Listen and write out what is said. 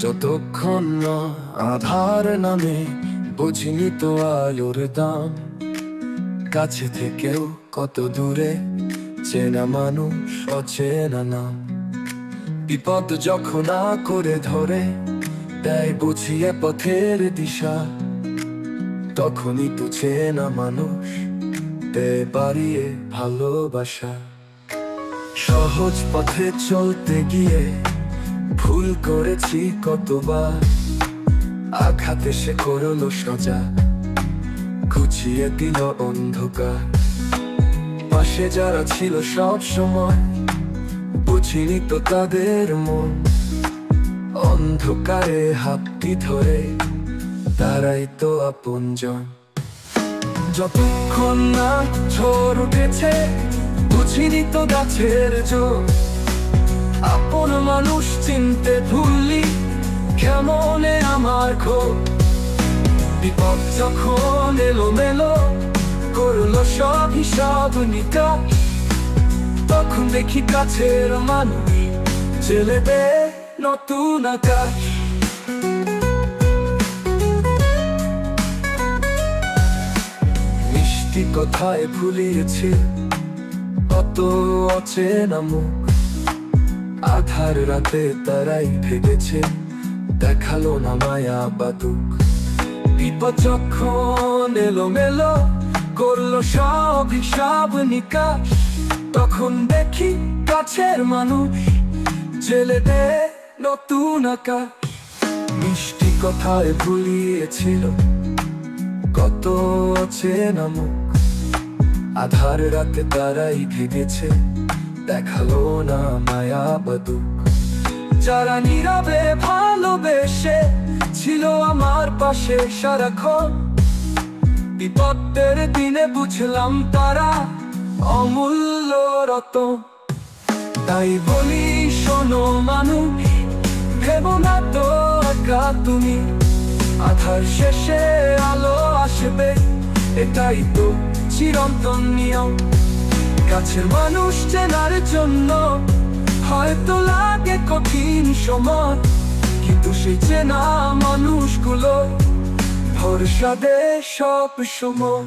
যতক্ষণ না আধার নামে বুঝিনি তো আলোর দাম। কাছে থেকেও কত দূরে চেনা মানুষ অচেনা নাম। বিপদ যখন না করে ধরে দেয় বুঝিয়ে পথের দিশা, তখনই তো চেনা মানুষ দেয় বাড়িয়ে ভালোবাসা। সহজ পথে চলতে গিয়ে ভুল করেছি কতবার, আঘাতে সে করলো সজা, ঘুচিয়ে দিল অন্ধকার। পাশে যারা ছিল সব সময় বুঝিনি তো তাদের মন, অন্ধকারে হাতটি ধরে তারাই তো আপনজন। যতক্ষণ না ঝড় উঠেছে বুঝিনি তো গাছের জোর, আপন মানুষ চিনতে ভুললি কেমনে আমার খোঁজ। বিপদ যখন এলোমেলো করলো সব হিসাব নিকাশ, তখন দেখি কাছের মানুষ জেলে দে নতুন আকাশ। মিষ্টি কথায় ভুলিয়েছি কত অচেনা মুখ, আধার রাতে তারাই ভেবেছে দেখালো না মায়া বা দুঃখ। বিপদ যখন এলোমেলো করলো সব হিসাব নিকাশ, তখন দেখি কাছের মানুষ জেলে দে নতুন আকাশ। মিষ্টি কথায় ভুলিয়েছিল কত অচেনা মুখ, আধার রাতে তারাই ভেবেছে দেখালো না মায়া বা দুঃখ। যারা নীরবে ভালোবেসে ছিল আমার পাশে সারাক্ষণ, বিপদের দিনে বুঝলাম তারা অমূল্য রতন। তাই বলি শোনো মানুষ, ভেবো না তো একা তুমি, আধার শেষে আলো আসবে এটাই তো চিরন্তন নিয়ম। কাছের মানুষ চেনার জন্য হয়তো লাগে কঠিন সময়, কিন্তু সেই চেনা মানুষগুলো ভরসা দেয় সব সময়।